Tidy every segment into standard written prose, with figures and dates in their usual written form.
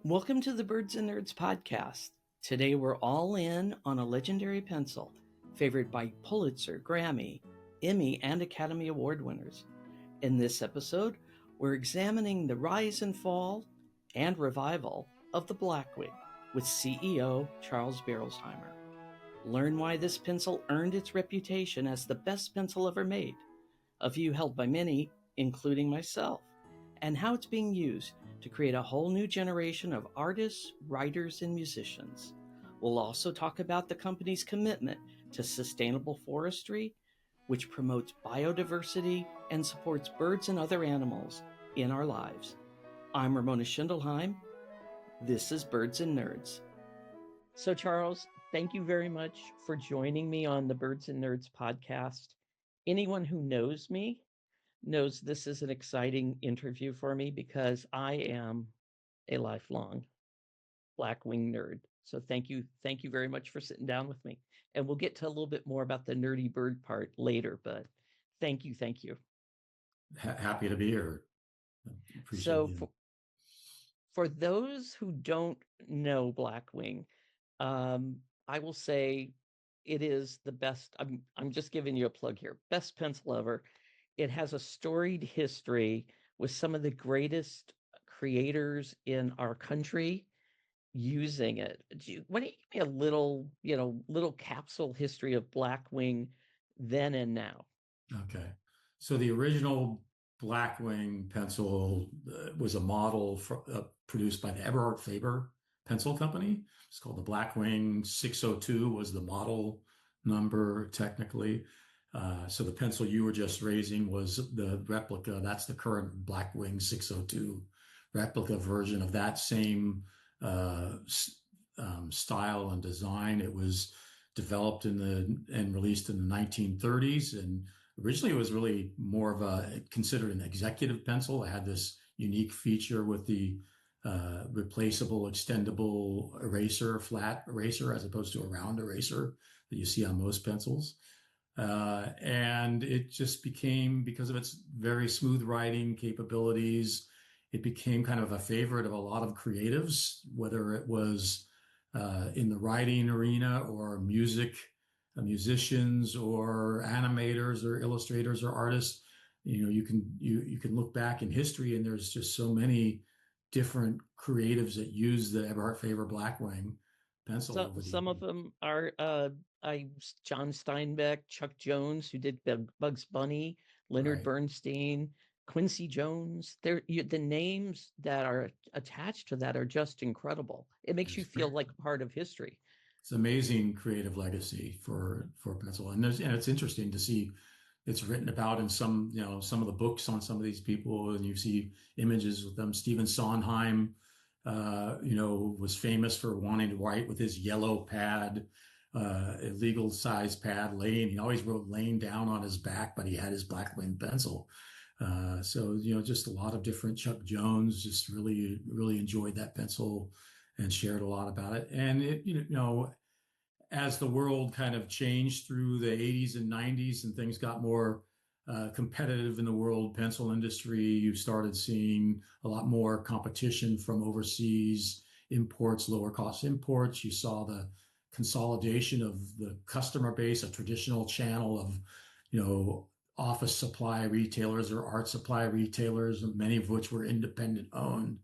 Welcome to the Birds and Nerds podcast. Today we're all in on a legendary pencil, favored by Pulitzer, Grammy, Emmy, and Academy Award winners. In this episode, we're examining the rise and fall and revival of the Blackwing with CEO Charles Berolzheimer. Learn why this pencil earned its reputation as the best pencil ever made, a view held by many, including myself, and how it's being used to create a whole new generation of artists, writers, and musicians. We'll also talk about the company's commitment to sustainable forestry, which promotes biodiversity and supports birds and other animals in our lives. I'm Ramona Schindelheim. This is Birds and Nerds. So, Charles, thank you very much for joining me on the Birds and Nerds podcast. Anyone who knows me knows this is an exciting interview for me because I am a lifelong Blackwing nerd. So thank you very much for sitting down with me. And we'll get to a little bit more about the nerdy bird part later, but thank you. Happy to be here. Appreciate so for those who don't know Blackwing, I will say it is the best. I'm just giving you a plug here. Best pencil ever. It has a storied history with some of the greatest creators in our country using it. Why don't you give me a little capsule history of Blackwing then and now? Okay. So the original Blackwing pencil was a model produced by the Eberhard Faber Pencil Company. It's called the Blackwing 602 was the model number technically. So the pencil you were just raising was the replica. That's the current Blackwing 602 replica version of that same style and design. It was developed and released in the 1930s. And originally it was really more of considered an executive pencil. It had this unique feature with the replaceable, extendable eraser, flat eraser, as opposed to a round eraser that you see on most pencils. And it just became, because of its very smooth writing capabilities, it became kind of a favorite of a lot of creatives, whether it was in the writing arena or musicians or animators or illustrators or artists. You know, you can look back in history and there's just so many different creatives that use the Eberhard Faber Blackwing pencil. Some of them are John Steinbeck, Chuck Jones, who did Bugs Bunny, Leonard Bernstein, Quincy Jones. The names that are attached to that are just incredible. It makes you feel like part of history. It's amazing creative legacy for pencil, and it's interesting to see. It's written about in some of the books on some of these people, and you see images with them. Stephen Sondheim, was famous for wanting to write with his yellow pad, a legal size pad, he always wrote laying down on his back, but he had his Blackwing pencil. So just a lot of different. Chuck Jones just really, really enjoyed that pencil and shared a lot about it. And it, as the world kind of changed through the 80s and 90s and things got more competitive in the world pencil industry, you started seeing a lot more competition from overseas imports, lower cost imports. You saw the consolidation of the customer base, a traditional channel of, office supply retailers or art supply retailers, many of which were independent owned,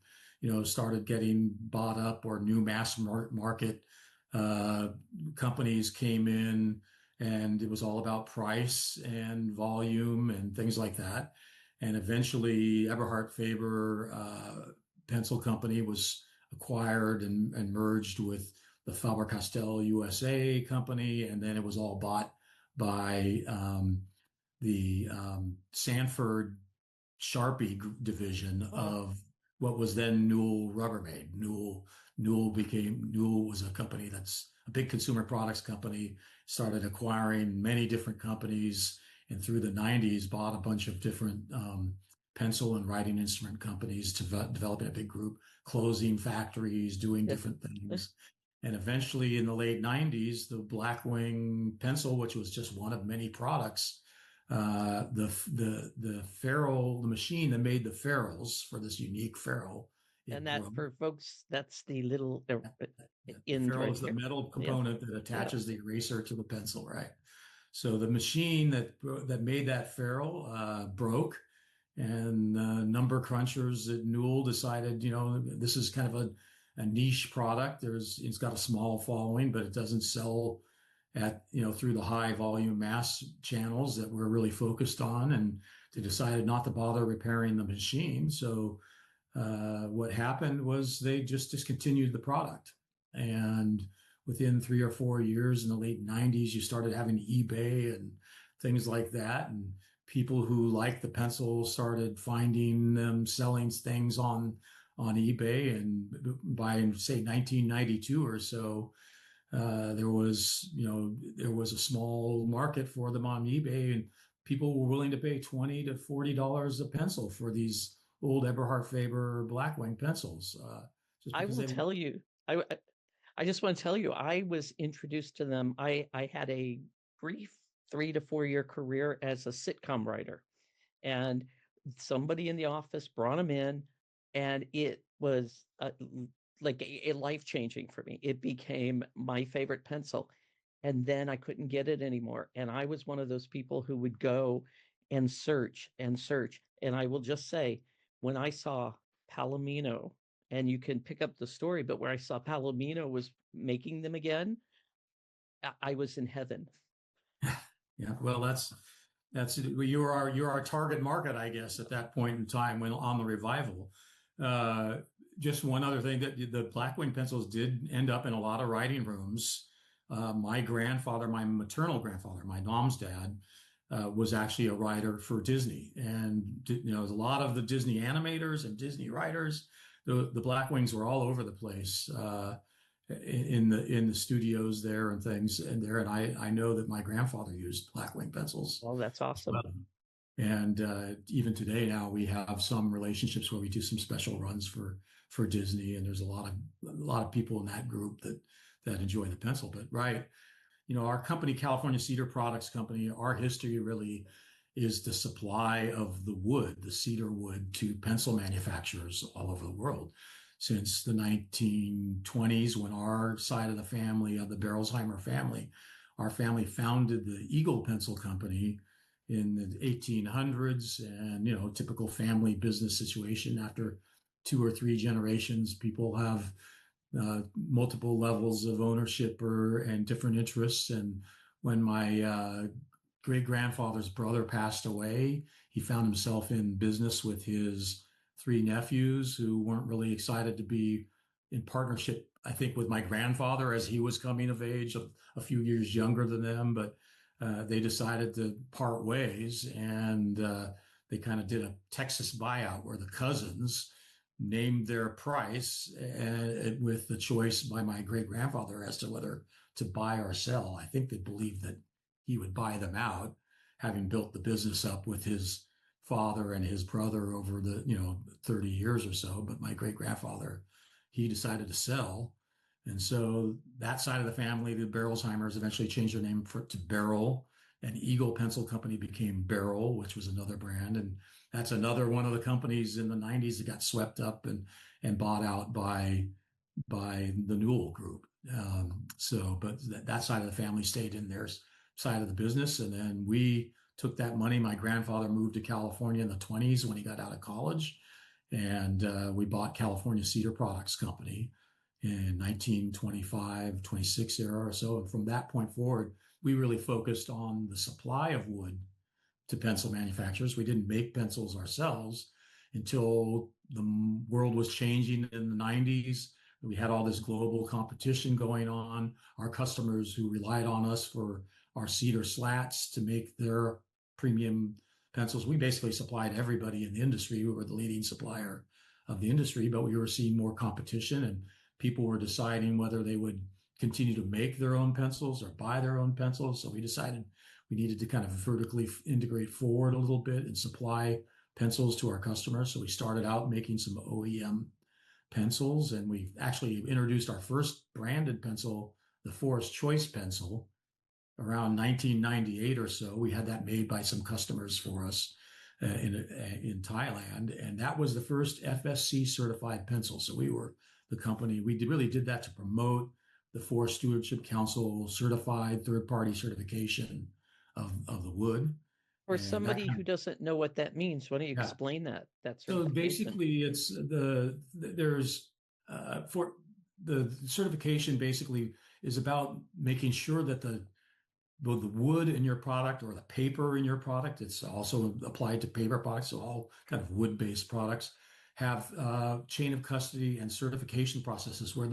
started getting bought up, or new mass market companies came in, and it was all about price and volume and things like that. And eventually Eberhard Faber Pencil Company was acquired and merged with the Faber-Castell USA company. And then it was all bought by the Sanford Sharpie division of what was then Newell Rubbermaid. Newell was a company that's a big consumer products company, started acquiring many different companies, and through the 90s bought a bunch of different pencil and writing instrument companies to developing a big group, closing factories, doing different things. And eventually in the late 90s, the Blackwing pencil, which was just one of many products, the ferrule, the machine that made the ferrules for this unique ferrule it And that, broke. for folks, that's the little The end ferrule right is the here. metal Yeah. component that Yeah. attaches the eraser to the pencil, right? So the machine that made that ferrule broke, and number crunchers at Newell decided, this is kind of a niche product. It's got a small following, but it doesn't sell at through the high volume mass channels that we're really focused on, and they decided not to bother repairing the machine. So what happened was they just discontinued the product. And within 3 or 4 years in the late 90s, you started having eBay and things like that. And people who liked the pencil started finding them selling things on eBay. And by, say, 1992 or so, there was a small market for them on eBay, and people were willing to pay $20 to $40 a pencil for these old Eberhard Faber Blackwing pencils, just I because will they. tell you, I just want to tell you, I was introduced to them. I had a brief 3 to 4 year career as a sitcom writer, and somebody in the office brought them in, and it was like a life changing for me. It became my favorite pencil, and then I couldn't get it anymore. And I was one of those people who would go and search and search. And I will just say, when I saw Palomino, and you can pick up the story, but where I saw Palomino was making them again, I was in heaven. Yeah, well, that's you're our target market, I guess, at that point in time when on the revival. Uh, just one other thing, that the Blackwing pencils did end up in a lot of writing rooms. My grandfather, my maternal grandfather, my mom's dad, was actually a writer for Disney, and a lot of the Disney animators and Disney writers, the Blackwings were all over the place. In the studios there and things and there. And I know that my grandfather used Blackwing pencils Well, that's as awesome. well. And even today now we have some relationships where we do some special runs for Disney, and there's a lot of people in that group that enjoy the pencil. But right, our company, California Cedar Products Company, our history really is the supply of the wood, the cedar wood, to pencil manufacturers all over the world since the 1920s, when our side of the family, of the Berolsheimer family, our family founded the Eagle Pencil Company in the 1800s. And, typical family business situation. After 2 or 3 generations, people have multiple levels of ownership and different interests. And when my great grandfather's brother passed away, he found himself in business with his 3 nephews who weren't really excited to be in partnership, I think, with my grandfather as he was coming of age, a few years younger than them. But they decided to part ways, and they kind of did a Texas buyout where the cousins named their price with the choice by my great grandfather as to whether to buy or sell. I think they believed that he would buy them out, having built the business up with his father and his brother over the 30 years or so. But my great grandfather, he decided to sell. And so that side of the family, the Berolsheimers, eventually changed their name to Beryl, and Eagle Pencil Company became Beryl, which was another brand. And that's another one of the companies in the 90s that got swept up and bought out by the Newell Group. But that side of the family stayed in their side of the business. And then we took that money. My grandfather moved to California in the 20s when he got out of college. And we bought California Cedar Products Company in 1925, 26 era or so. And from that point forward, we really focused on the supply of wood to pencil manufacturers. We didn't make pencils ourselves until the world was changing in the 90s. We had all this global competition going on. Our customers who relied on us for our cedar slats to make their premium pencils, we basically supplied everybody in the industry. We were the leading supplier of the industry, but we were seeing more competition, and people were deciding whether they would continue to make their own pencils or buy their own pencils. So we decided we needed to kind of vertically integrate forward a little bit and supply pencils to our customers. So we started out making some OEM pencils, and we actually introduced our first branded pencil, the Forest Choice pencil, around 1998 or so. We had that made by some customers for us in Thailand, and that was the first FSC certified pencil. So we were the company. Really did that to promote the Forest Stewardship Council certified third-party certification of the wood. For And that somebody who doesn't know what that means, why don't you yeah. explain that So certification? basically, it's there's for the certification basically is about making sure that both the wood in your product or the paper in your product, it's also applied to paper products, so all kind of wood-based products have chain of custody and certification processes where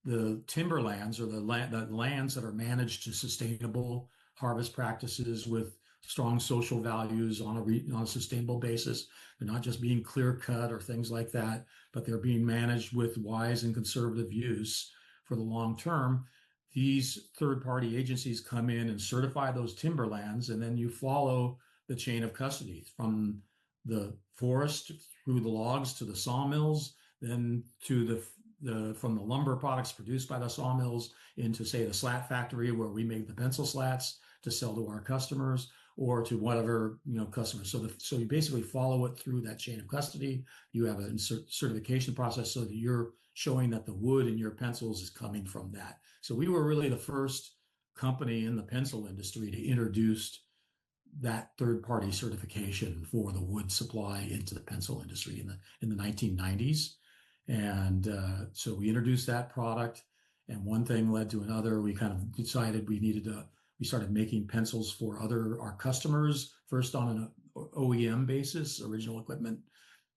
the timberlands or the lands that are managed to sustainable harvest practices with strong social values on a sustainable basis. They're not just being clear cut or things like that, but they're being managed with wise and conservative use for the long term. These third-party agencies come in and certify those timberlands, and then you follow the chain of custody from the forest through the logs to the sawmills, then to from the lumber products produced by the sawmills into, say, the slat factory where we make the pencil slats to sell to our customers, or to whatever customers. So you basically follow it through that chain of custody. You have a certification process so that you're showing that the wood in your pencils is coming from that. So we were really the first company in the pencil industry to introduce that third-party certification for the wood supply into the pencil industry in the 1990s. And so we introduced that product, and one thing led to another. We kind of decided we started making pencils for our customers, first on an OEM basis, original equipment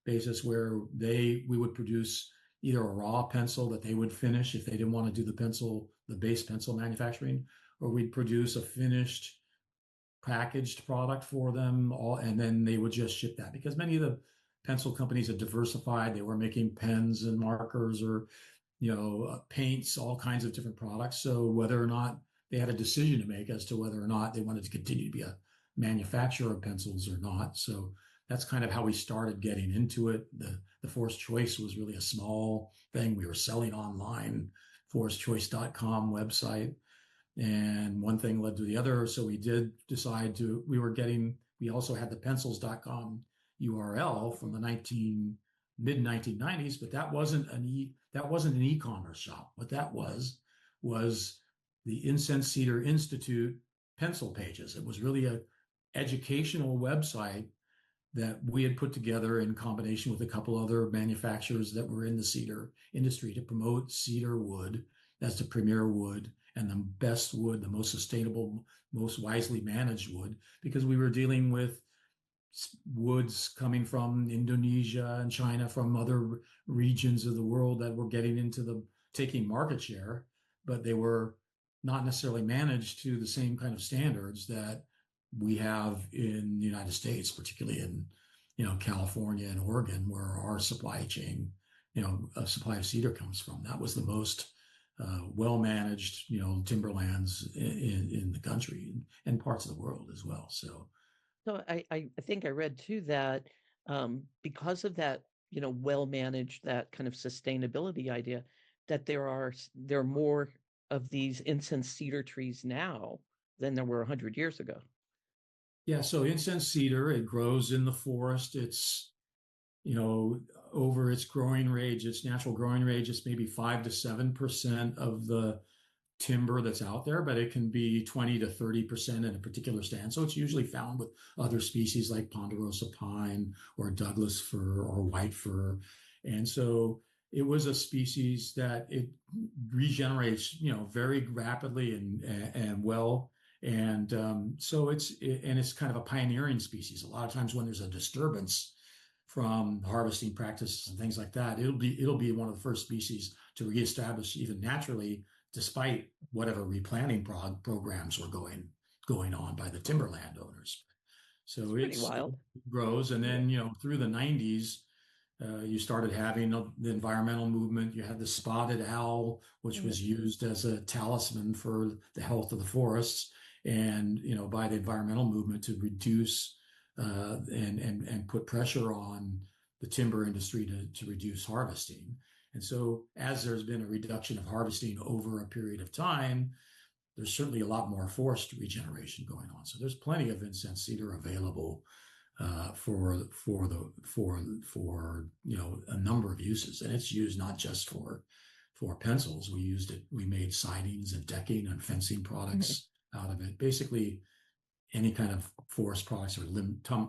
basis, where we would produce either a raw pencil that they would finish if they didn't want to do the base pencil manufacturing, or we'd produce a finished packaged product for them and then they would just ship that, because many of the pencil companies had diversified. They were making pens and markers or paints, all kinds of different products. So whether or not they had a decision to make as to whether or not they wanted to continue to be a manufacturer of pencils or not. So that's kind of how we started getting into it. The Forest Choice was really a small thing. We were selling online, forestchoice.com website. And one thing led to the other. So we did decide we also had the pencils.com URL from the mid 1990s, but that wasn't an e-commerce shop. What that was the Incense Cedar Institute pencil pages. It was really an educational website that we had put together in combination with a couple other manufacturers that were in the cedar industry to promote cedar wood as the premier wood and the best wood, the most sustainable, most wisely managed wood, because we were dealing with woods coming from Indonesia and China, from other regions of the world that were getting into taking market share, but they were not necessarily managed to the same kind of standards that we have in the United States, particularly in California and Oregon, where our supply chain, a supply of cedar comes from. That was the most well-managed, timberlands in the country and parts of the world as well. So I think I read too that because of that, well-managed, that kind of sustainability idea, that there are more of these incense cedar trees now than there were 100 years ago. Yeah, so incense cedar, it grows in the forest. It's, over its growing range, its natural growing range, it's maybe 5 to 7% of the timber that's out there, but it can be 20 to 30% in a particular stand. So it's usually found with other species like ponderosa pine or Douglas fir or white fir. And so it was a species that it regenerates, very rapidly and well. And so it's kind of a pioneering species. A lot of times when there's a disturbance from harvesting practices and things like that, it'll be one of the first species to reestablish even naturally, despite whatever replanting programs were going on by the timberland owners. So it grows, and then through the 90s, you started having the environmental movement. You had the spotted owl, which was used as a talisman for the health of the forests, and by the environmental movement to reduce and put pressure on the timber industry to reduce harvesting. And so as there's been a reduction of harvesting over a period of time, there's certainly a lot more forest regeneration going on. So there's plenty of incense cedar available for a number of uses, and it's used not just for pencils. We used it. We made sidings and decking and fencing products out of it. Basically, any kind of forest products or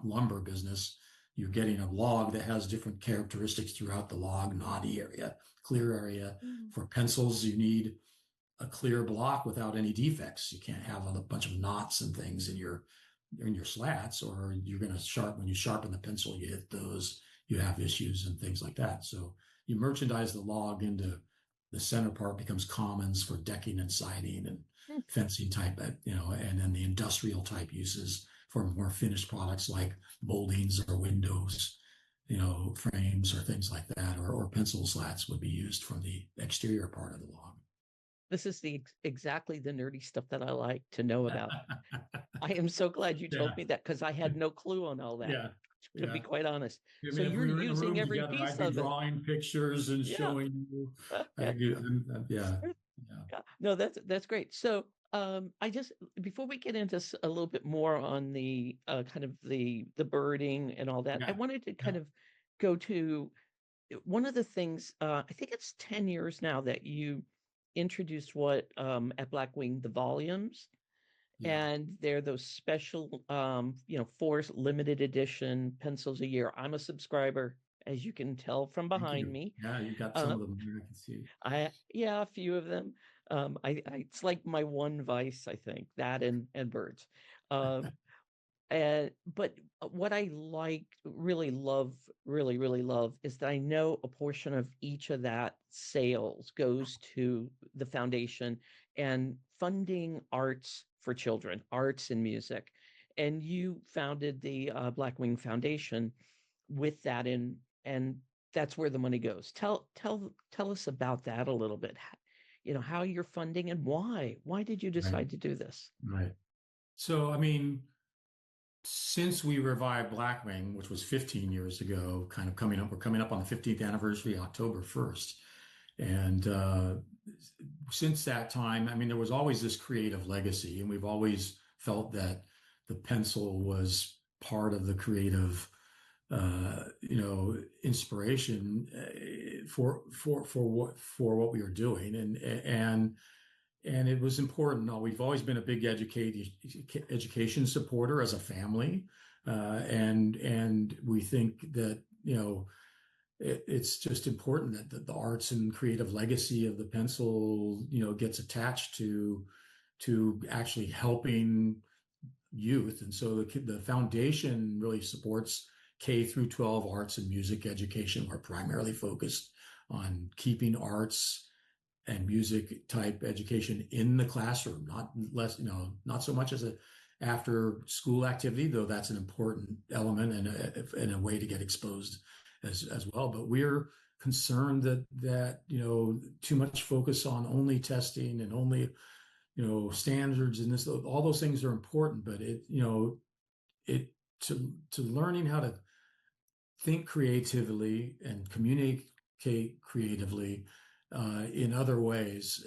lumber business, you're getting a log that has different characteristics throughout the log, knotty area, clear area. For pencils, you need a clear block without any defects. You can't have a bunch of knots and things in your slats, or you're going to when you sharpen the pencil, you hit those, you have issues and things like that. So you merchandise the log into the center part, becomes commons for decking and siding and fencing type, and then the industrial type uses for more finished products like moldings or windows, frames or things like that, or pencil slats would be used from the exterior part of the log. This is exactly the nerdy stuff that I like to know about. I am so glad you told me that, because I had no clue on all that. To be quite honest. I mean, so if you're we were in a using room every together, piece I'd be of drawing pictures and showing you. No, that's great. So I just, before we get into a little bit more on the kind of the birding and all that, I wanted to kind of go to one of the things. I think it's 10 years now that you introduced what at Blackwing, the volumes. And they're those special, Forest limited edition pencils a year. I'm a subscriber, as you can tell from behind me. Yeah, you got some of them here. I can see. A few of them. It's like my one vice, I think, that and birds. But what I really love, is that I know a portion of each of that sales goes to the foundation and funding arts for children, arts and music. And you founded the Blackwing Foundation with that, and that's where the money goes. Tell us about that a little bit. How you're funding and why. Why did you decide to do this? Right. So, I mean, since we revived Blackwing, which was 15 years ago, we're coming up on the 15th anniversary, October 1st. And since that time, I mean, there was always this creative legacy, and we've always felt that the pencil was part of the creative, inspiration for what we were doing. And it was important. We've always been a big education supporter as a family, and we think that it's just important that the arts and creative legacy of the pencil gets attached to actually helping youth. And so the foundation really supports K through 12 arts and music education. We're primarily focused on keeping arts and music type education in the classroom, not so much as a after school activity, though that's an important element and a way to get exposed as well. But we're concerned that too much focus on only testing and only standards and this, all those things are important, but to learning how to think creatively and communicate creatively in other ways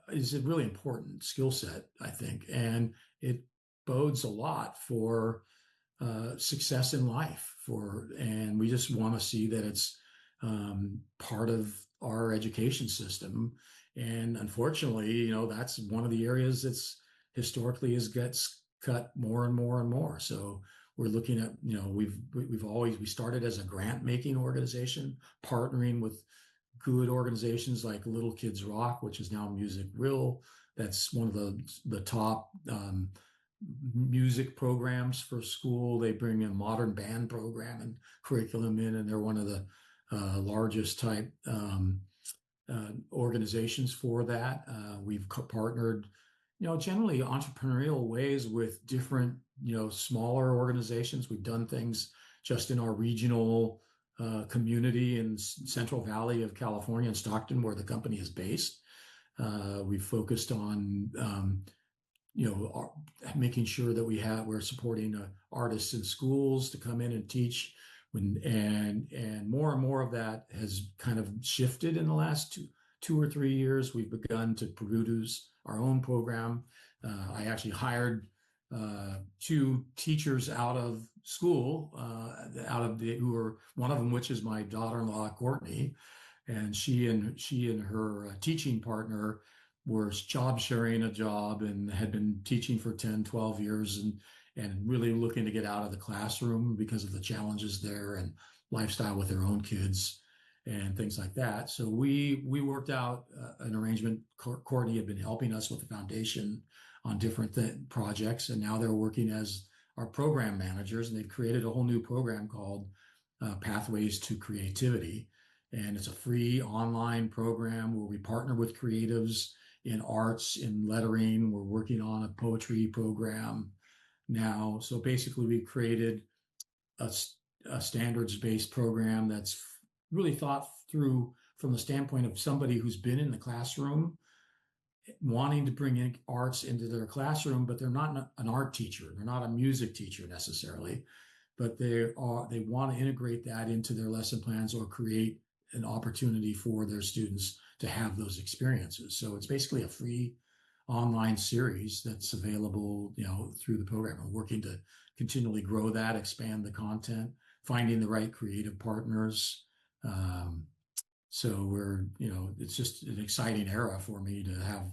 is a really important skill set, I think, and it bodes a lot for success in life. And we just want to see that it's part of our education system. And unfortunately, that's one of the areas that's historically gets cut more and more and more. So we're looking at, we started as a grant making organization, partnering with good organizations like Little Kids Rock, which is now Music Real. That's one of the top music programs for school. They bring a modern band program and curriculum in, and they're one of the largest type organizations for that. We've partnered, generally entrepreneurial ways with different, smaller organizations. We've done things just in our regional community in Central Valley of California in Stockton, where the company is based. We've focused on, making sure that we're supporting artists in schools to come in and teach. And more and more of that has kind of shifted in the last two or 3 years. We've begun to produce our own program. I actually hired two teachers out of school, who were one of them, which is my daughter-in-law, Courtney, and she and her teaching partner were job sharing a job and had been teaching for 10, 12 years and really looking to get out of the classroom because of the challenges there and lifestyle with their own kids and things like that. So we worked out an arrangement. Courtney had been helping us with the foundation on different projects, and now they're working as our program managers, and they've created a whole new program called Pathways to Creativity. And it's a free online program where we partner with creatives in arts, in lettering. We're working on a poetry program now. So basically, we've created a standards-based program that's really thought through from the standpoint of somebody who's been in the classroom wanting to bring in arts into their classroom, but they're not an art teacher. They're not a music teacher necessarily, but they want to integrate that into their lesson plans or create an opportunity for their students to have those experiences. So it's basically a free online series that's available, through the program. We're working to continually grow that, expand the content, finding the right creative partners. So it's just an exciting era for me to have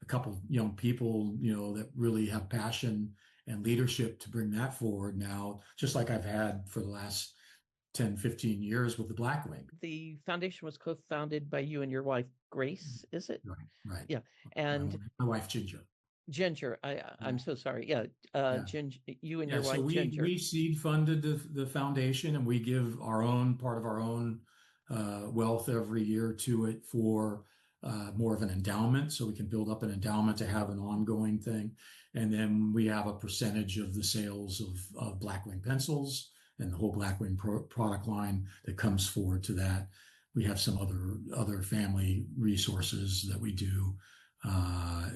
a couple young people, that really have passion and leadership to bring that forward now, just like I've had for the last 10, 15 years with the Blackwing. The foundation was co-founded by you and your wife, Grace, is it? Right. Yeah. And my wife, Ginger. I'm so sorry. Yeah. Ginger, you and your wife, Ginger. We seed funded the foundation, and we give part of our own wealth every year to it for more of an endowment, so we can build up an endowment to have an ongoing thing. And then we have a percentage of the sales of Blackwing pencils and the whole Blackwing product line that comes forward to that. We have some other family resources that we do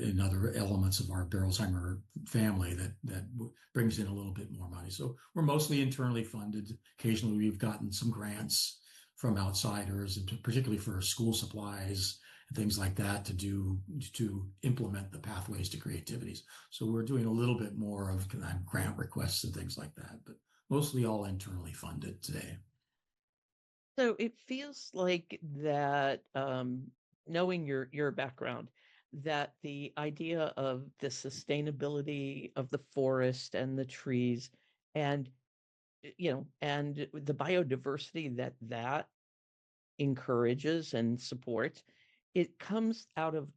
in other elements of our Berolzheimer family that brings in a little bit more money. So we're mostly internally funded. Occasionally we've gotten some grants from outsiders, and particularly for school supplies and things like that to implement the pathways to creativities. So we're doing a little bit more of grant requests and things like that, but mostly all internally funded today. So it feels like that, knowing your background, that the idea of the sustainability of the forest and the trees and and the biodiversity that encourages and supports, it comes out of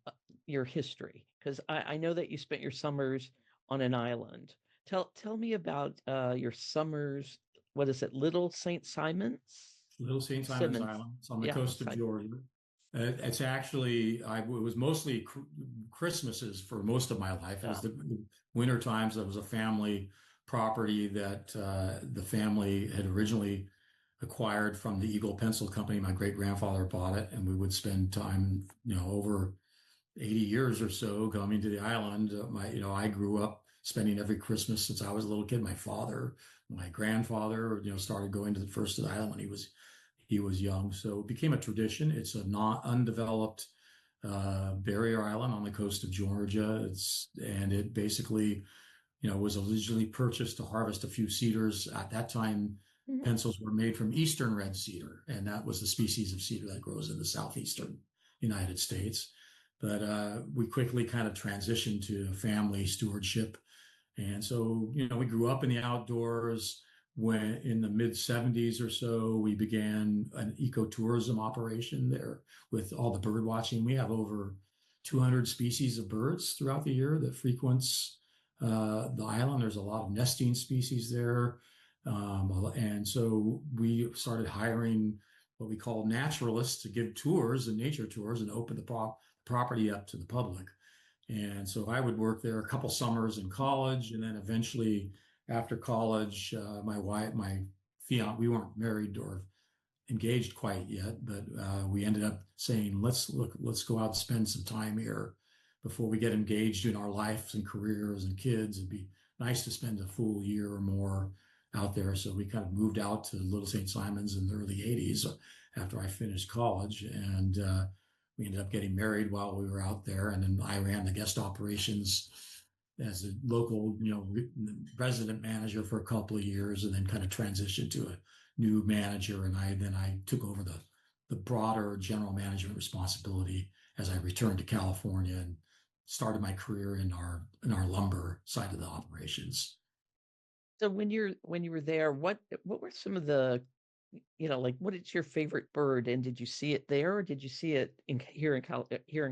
your history. Because I know that you spent your summers on an island. Tell me about your summers. What is it? Little St. Simon's? Little St. Simon's Island. It's on the coast of Georgia. It's actually, it was mostly Christmases for most of my life. It was the winter times. It was a family property that the family had originally acquired from the Eagle Pencil Company. My great grandfather bought it, and we would spend time, over 80 years or so coming to the island. I grew up spending every Christmas since I was a little kid. My grandfather, started going to the island when he was young. So it became a tradition. It's a not undeveloped barrier island on the coast of Georgia. It basically, was originally purchased to harvest a few cedars. At that time, pencils were made from eastern red cedar, and that was the species of cedar that grows in the southeastern United States. But we quickly kind of transitioned to family stewardship. And so, we grew up in the outdoors. When in the mid 70s or so, we began an ecotourism operation there with all the bird watching. We have over 200 species of birds throughout the year that frequents the island. There's a lot of nesting species there. And so we started hiring what we call naturalists to give tours and nature tours and open the property up to the public. And so I would work there a couple summers in college, and then eventually after college, my fiance, we weren't married or engaged quite yet, but we ended up saying, let's go out and spend some time here before we get engaged in our lives and careers and kids. It'd be nice to spend a full year or more out there. So we kind of moved out to Little St. Simon's in the early 80s after I finished college. And we ended up getting married while we were out there. And then I ran the guest operations as a local, resident manager for a couple of years, and then kind of transitioned to a new manager. And I took over the broader general management responsibility as I returned to California and started my career in our lumber side of the operations. So when you were there, what were some of the, like what is your favorite bird, and did you see it there, or did you see it here in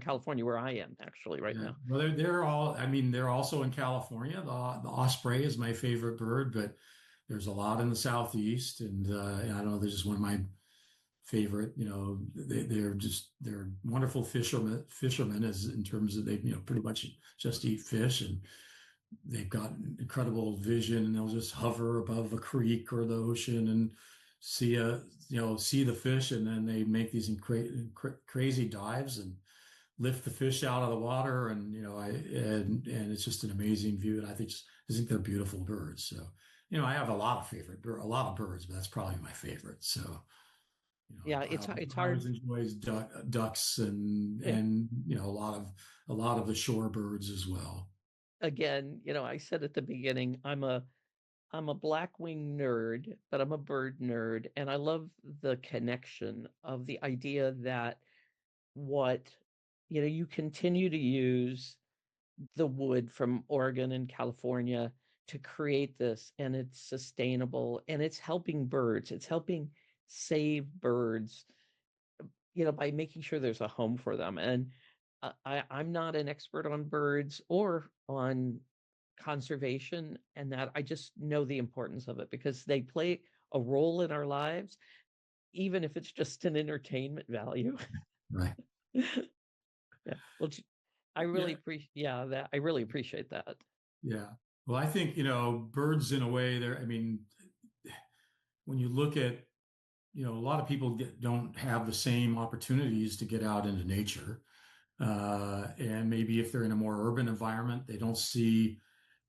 California, where I am actually right Yeah, now? well, they're all. I mean, they're also in California. The osprey is my favorite bird, but there's a lot in the southeast, and I don't know. They're just one of my favorite. They're wonderful fishermen as in terms of they pretty much just eat fish, and they've got incredible vision, and they'll just hover above a creek or the ocean and see the fish, and then they make these crazy dives and lift the fish out of the water, and and it's just an amazing view, and I think they're beautiful birds. So I have a lot of birds, but that's probably my favorite. So Yeah, it's I hard. always enjoy ducks and Yeah. a lot of the shore birds as well. Again, I said at the beginning, I'm a Blackwing nerd, but I'm a bird nerd, and I love the connection of the idea that what you continue to use the wood from Oregon and California to create this, and it's sustainable, and it's helping birds. It's helping save birds, by making sure there's a home for them. And I'm not an expert on birds or on conservation, and that I just know the importance of it because they play a role in our lives, even if it's just an entertainment value. Right. Yeah. Well, I really Yeah. appreciate, yeah, that I really appreciate that. Yeah. Well, I think, birds in a way, I mean, when you look at, a lot of people don't have the same opportunities to get out into nature. And maybe if they're in a more urban environment, they don't see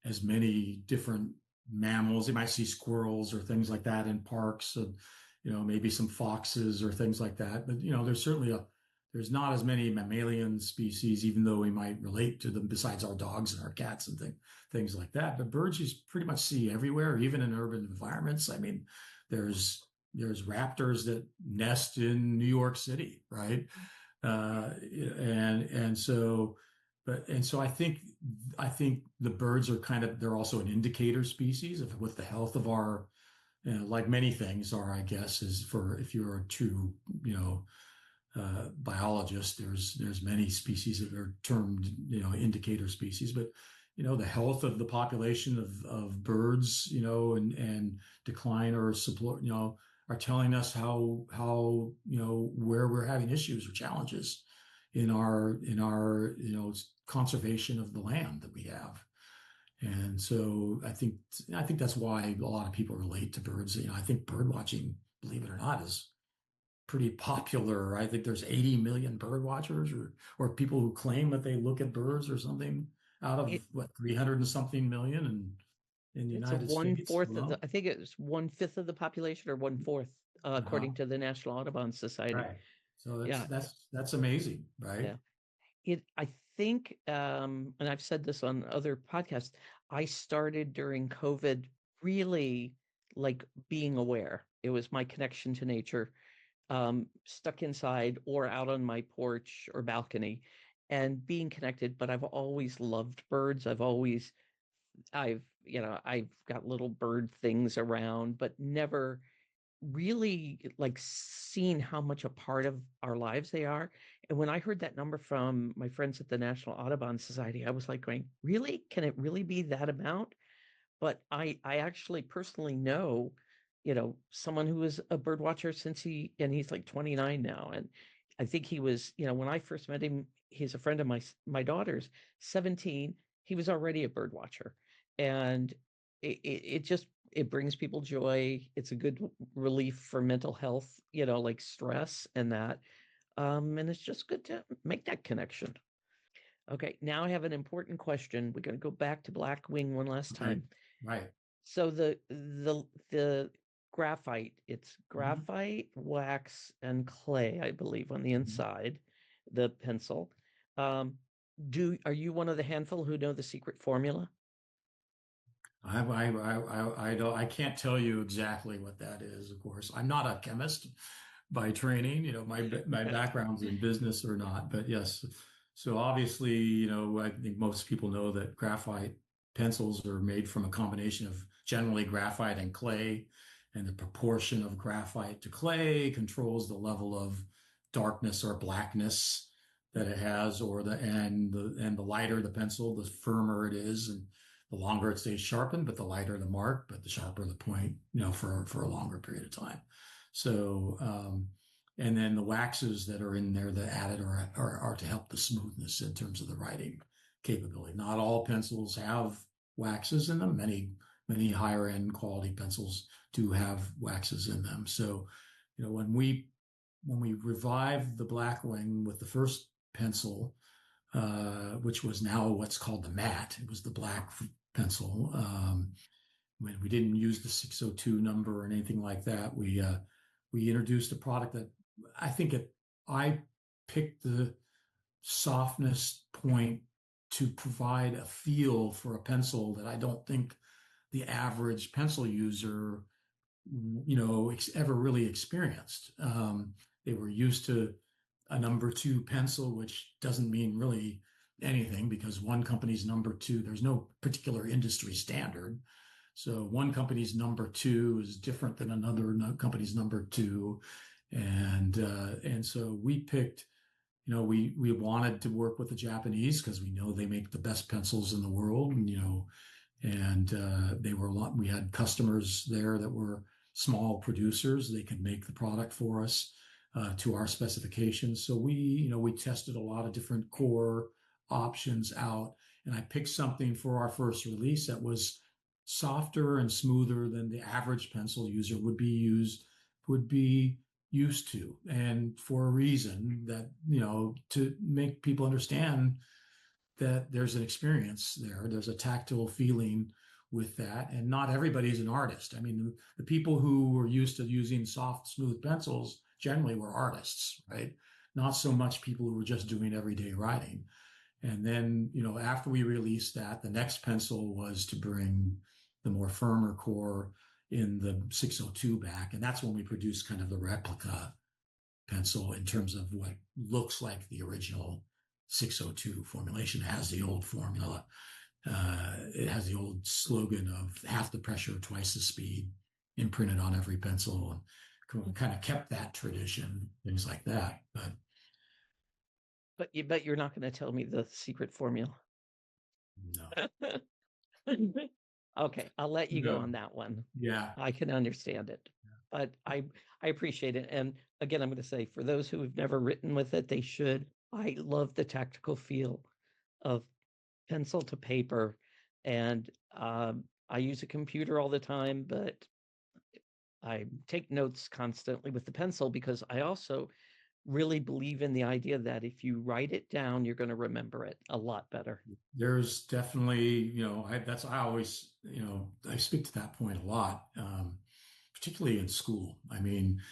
as many different mammals. They might see squirrels or things like that in parks, and maybe some foxes or things like that. But there's not as many mammalian species, even though we might relate to them besides our dogs and our cats and things like that. But birds you pretty much see everywhere, even in urban environments. I mean, there's raptors that nest in New York City, right? And so I think the birds are they're also an indicator species of what the health of our, like many things are, I guess, is for if you're a true biologist, there's many species that are termed indicator species, but the health of the population of birds, and decline or support, are telling us how where we're having issues or challenges in our conservation of the land that we have. And so I think that's why a lot of people relate to birds. I think bird watching, believe it or not, is pretty popular. I think there's 80 million bird watchers or people who claim that they look at birds or something out of It, what 300 and something million in the it's a United one States fourth of the, alone. I think it's one fifth of the population or one fourth, Uh-huh. according to the National Audubon Society. Right. So Yeah. that's amazing, right? Yeah. I think, and I've said this on other podcasts, I started during COVID really like being aware. It was my connection to nature, stuck inside or out on my porch or balcony and being connected. But I've always loved birds. I've got little bird things around, but never really like seen how much a part of our lives they are. And when I heard that number from my friends at the National Audubon Society, I was like going, really? Can it really be that amount? But I actually personally know, someone who was a bird watcher since he's like 29 now. And I think he was, when I first met him, he's a friend of my daughter's, 17. He was already a bird watcher. And it just it brings people joy. It's a good relief for mental health, like stress and that. And it's just good to make that connection. Okay, now I have an important question. We're going to go back to Blackwing one last Right. time. Right. So the graphite, it's Mhm. graphite, wax, and clay, I believe, on the Mhm. inside, the pencil. Um, Are you one of the handful who know the secret formula? I can't tell you exactly what that is. Of course, I'm not a chemist by training. My background's in business or not, but yes. So obviously, I think most people know that graphite pencils are made from a combination of generally graphite and clay, and the proportion of graphite to clay controls the level of darkness or blackness that it has, and the lighter the pencil, the firmer it is, and the longer it stays sharpened, but the lighter the mark, but the sharper the point, for a longer period of time. So, and then the waxes that are in there that added are to help the smoothness in terms of the writing capability. Not all pencils have waxes in them. Many higher end quality pencils do have waxes in them. So, when we revived the Blackwing with the first pencil, which was now what's called the matte. It was the black pencil. When we didn't use the 602 number or anything like that, we introduced a product that I picked the softness point to provide a feel for a pencil that I don't think the average pencil user, ever really experienced. They were used to a number two pencil, which doesn't mean really anything because one company's number two, there's no particular industry standard. So one company's number two is different than another company's number two. And so we picked, we wanted to work with the Japanese because we know they make the best pencils in the world, and we had customers there that were small producers. They could make the product for us to our specifications. So we tested a lot of different core options out, and I picked something for our first release that was softer and smoother than the average pencil user would be used to, and for a reason that, to make people understand that there's an experience there. There's a tactile feeling with that. And not everybody's an artist. I mean, the people who were used to using soft, smooth pencils generally were artists, right? Not so much people who were just doing everyday writing. And then, after we released that, the next pencil was to bring the more firmer core in the 602 back. And that's when we produced kind of the replica pencil in terms of what looks like the original 602 formulation. It has the old formula. It has the old slogan of half the pressure, twice the speed imprinted on every pencil, and kind of kept that tradition, things like that. But you're not going to tell me the secret formula. No. Okay, I'll let you go on that one. Yeah. I can understand it. But I appreciate it. And again, I'm going to say, for those who have never written with it, they should. I love the tactical feel of pencil to paper. And I use a computer all the time, but I take notes constantly with the pencil because I also really believe in the idea that if you write it down, you're going to remember it a lot better. There's definitely, I always, I speak to that point a lot, particularly in school. I mean,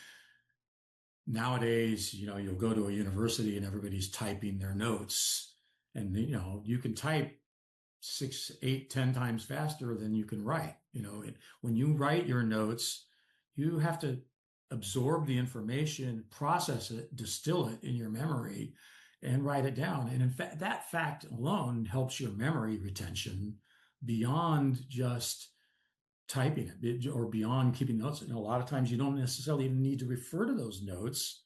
nowadays, you'll go to a university and everybody's typing their notes, and, you can type 6, 8, 10 times faster than you can write. When you write your notes, you have to absorb the information, process it, distill it in your memory, and write it down. And in fact, that fact alone helps your memory retention beyond just typing it or beyond keeping notes. A lot of times you don't necessarily even need to refer to those notes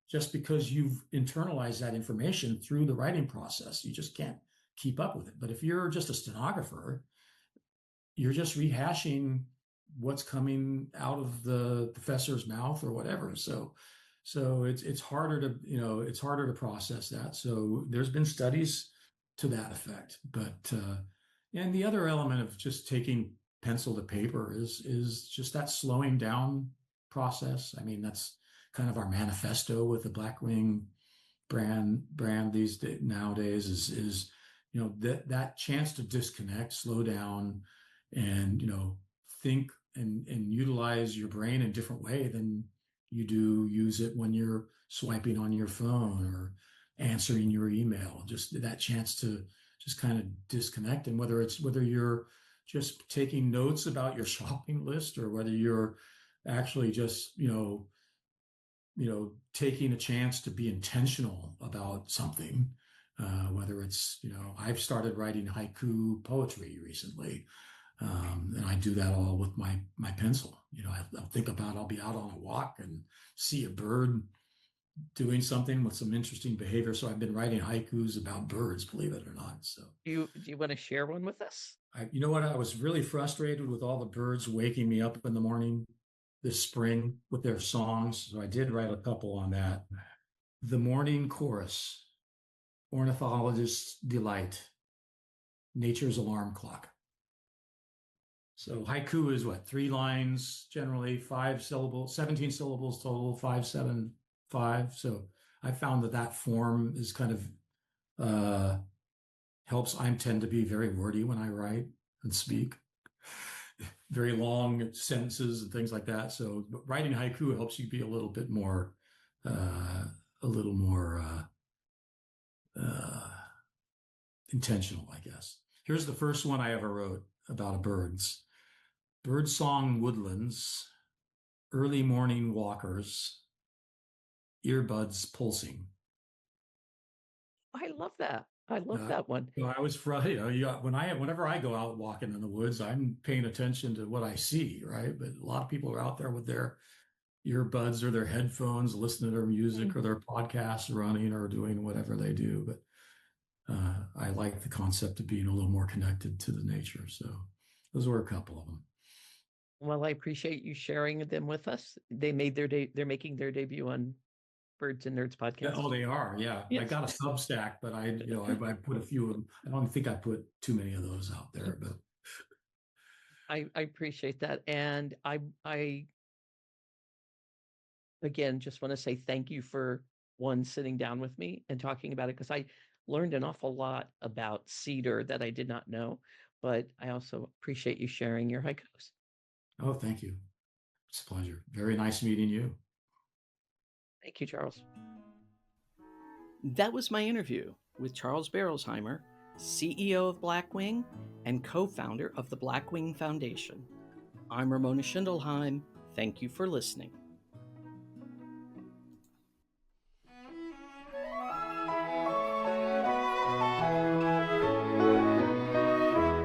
just because you've internalized that information through the writing process. You just can't keep up with it. But if you're just a stenographer, you're just rehashing what's coming out of the professor's mouth or whatever. So it's harder to process that. So there's been studies to that effect. But and the other element of just taking pencil to paper is just that slowing down process. I mean, that's kind of our manifesto with the Blackwing brand these days, nowadays is that chance to disconnect, slow down, and think and utilize your brain in a different way than you do use it when you're swiping on your phone or answering your email, just that chance to just kind of disconnect. And whether you're just taking notes about your shopping list, or whether you're actually just, taking a chance to be intentional about something, whether it's, I've started writing haiku poetry recently. And I do that all with my pencil. I'll think about, I'll be out on a walk and see a bird doing something with some interesting behavior. So I've been writing haikus about birds, believe it or not. So Do you want to share one with us? you know what? I was really frustrated with all the birds waking me up in the morning this spring with their songs. So I did write a couple on that. The Morning Chorus, Ornithologist's Delight, Nature's Alarm Clock. So haiku is what? 3 lines, generally 5 syllables, 17 syllables total, 5, 7, 5. So I found that form is kind of helps. I tend to be very wordy when I write and speak, very long sentences and things like that. So writing haiku helps you be a little bit more, intentional, I guess. Here's the first one I ever wrote about birds. Birdsong woodlands, early morning walkers, earbuds pulsing. I love that. I love that one. I was whenever I go out walking in the woods, I'm paying attention to what I see, right? But a lot of people are out there with their earbuds or their headphones, listening to their music or their podcasts running or doing whatever they do. But I like the concept of being a little more connected to the nature. So those were a couple of them. Well, I appreciate you sharing them with us. They made they're making their debut on Birds and Nerds podcast. Oh, they are. Yeah. Yes. I got a Substack, but I put a few of them. I don't think I put too many of those out there, but I appreciate that. And I again, just want to say thank you for sitting down with me and talking about it, because I learned an awful lot about cedar that I did not know, but I also appreciate you sharing your haikus. Oh, thank you. It's a pleasure. Very nice meeting you. Thank you, Charles. That was my interview with Charles Berolzheimer, CEO of Blackwing and co-founder of the Blackwing Foundation. I'm Ramona Schindelheim. Thank you for listening.